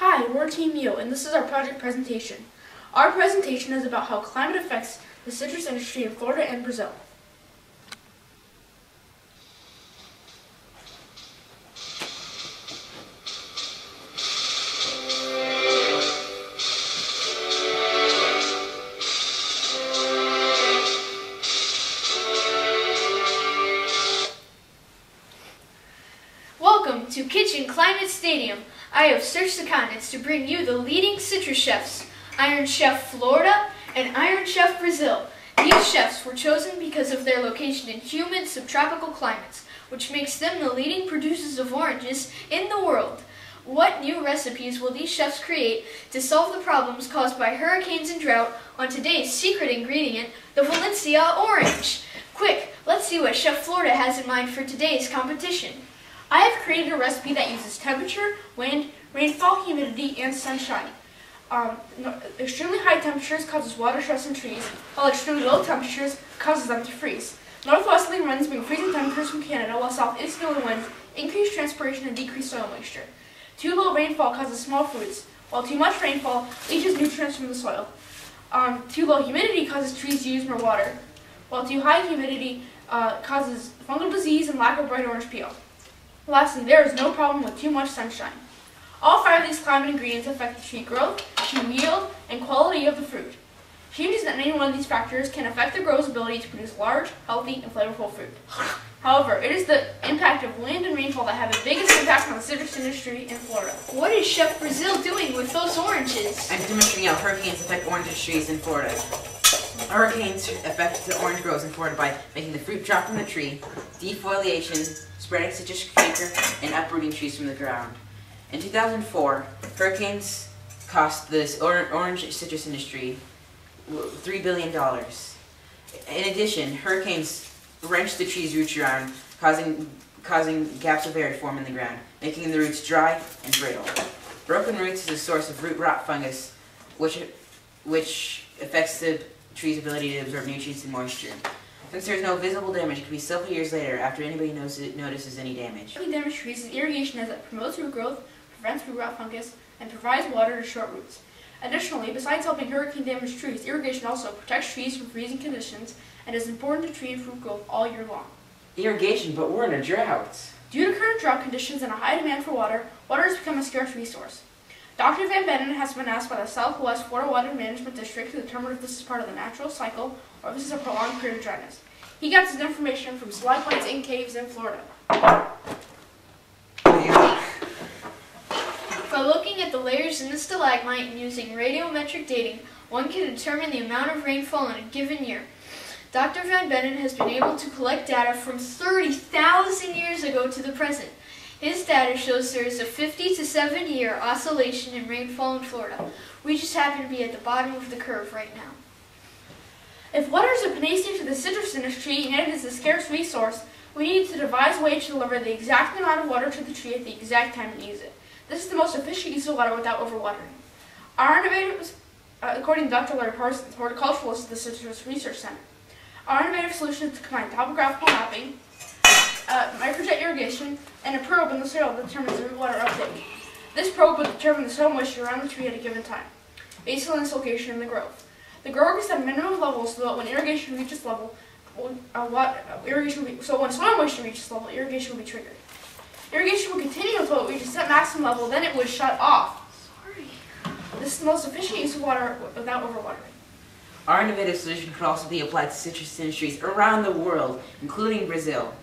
Hi, we're Team U, and this is our project presentation. Our presentation is about how climate affects the citrus industry in Florida and Brazil. Welcome to Kitchen Climate Stadium. I have searched the continents to bring you the leading citrus chefs, Iron Chef Florida and Iron Chef Brazil. These chefs were chosen because of their location in humid subtropical climates, which makes them the leading producers of oranges in the world. What new recipes will these chefs create to solve the problems caused by hurricanes and drought on today's secret ingredient, the Valencia orange? Quick, let's see what Chef Florida has in mind for today's competition. I have created a recipe that uses temperature, wind, rainfall, humidity, and sunshine. Extremely high temperatures causes water stress in trees, while extremely low temperatures causes them to freeze. Northwesterly winds bring freezing temperatures from Canada, while southeasterly winds increase transpiration and decrease soil moisture. Too low rainfall causes small fruits, while too much rainfall leaches nutrients from the soil. Too low humidity causes trees to use more water, while too high humidity causes fungal disease and lack of bright orange peel. Lastly, there is no problem with too much sunshine. All 5 of these climate ingredients affect the tree growth, tree yield, and quality of the fruit. Changes in any one of these factors can affect the grow's ability to produce large, healthy, and flavorful fruit. However, it is the impact of wind and rainfall that have the biggest impact on the citrus industry in Florida. What is Chef Brazil doing with those oranges? I'm demonstrating how hurricanes affect orange trees in Florida. Hurricanes affect the orange groves in Florida by making the fruit drop from the tree, defoliation, spreading citrus canker, and uprooting trees from the ground. In 2004, hurricanes cost this orange citrus industry $3 billion. In addition, hurricanes wrenched the tree's roots around, causing gaps of air to form in the ground, making the roots dry and brittle. Broken roots is a source of root rot fungus, which affects the tree's ability to absorb nutrients and moisture. Since there is no visible damage, it could be several years later after anybody notices any damage. Damage trees is irrigation as it promotes root growth, prevents root rot fungus, and provides water to short roots. Additionally, besides helping hurricane-damaged trees, irrigation also protects trees from freezing conditions and is important to tree and fruit growth all year long. Irrigation, but we're in a drought. Due to current drought conditions and a high demand for water, water has become a scarce resource. Dr. Van Bennen has been asked by the Southwest Florida Water Management District to determine if this is part of the natural cycle or if this is a prolonged period of dryness. He gets his information from stalagmites in caves in Florida. By looking at the layers in the stalagmite and using radiometric dating, one can determine the amount of rainfall in a given year. Dr. Van Bennen has been able to collect data from 30,000 years ago to the present. His data shows there is a 50 to 70 year oscillation in rainfall in Florida. We just happen to be at the bottom of the curve right now. If water is a panacea to the citrus industry and it is a scarce resource, we need to devise a way to deliver the exact amount of water to the tree at the exact time it needs it. This is the most efficient use of water without overwatering. Our innovative, according to Dr. Larry Parsons, horticulturalist at the Citrus Research Center, our innovative solution is to combine topographical mapping, microjet irrigation, and a probe in the soil that determines the root water uptake. This probe will determine the soil moisture around the tree at a given time, based on its location in the grove. The grower can set minimum levels so that when irrigation reaches level, when soil moisture reaches level, irrigation will be triggered. Irrigation will continue until it reaches that maximum level, then it would shut off. This is the most efficient use of water without overwatering. Our innovative solution could also be applied to citrus industries around the world, including Brazil.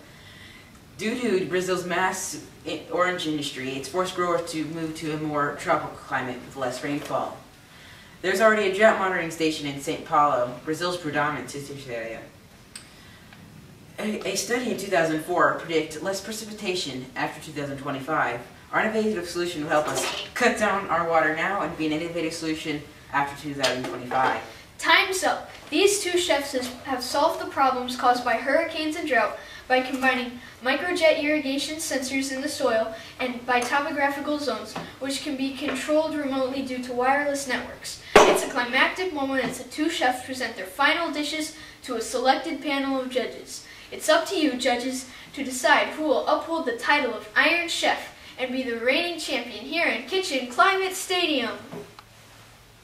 Due to Brazil's mass orange industry, it's forced growers to move to a more tropical climate with less rainfall. There's already a drought monitoring station in São Paulo, Brazil's predominant citrus area. A study in 2004 predicted less precipitation after 2025. Our innovative solution will help us cut down our water now and be an innovative solution after 2025. Time's up. These two chefs have solved the problems caused by hurricanes and drought by combining microjet irrigation sensors in the soil and by topographical zones, which can be controlled remotely due to wireless networks. It's a climactic moment as the two chefs present their final dishes to a selected panel of judges. It's up to you, judges, to decide who will uphold the title of Iron Chef and be the reigning champion here in Kitchen Climate Stadium.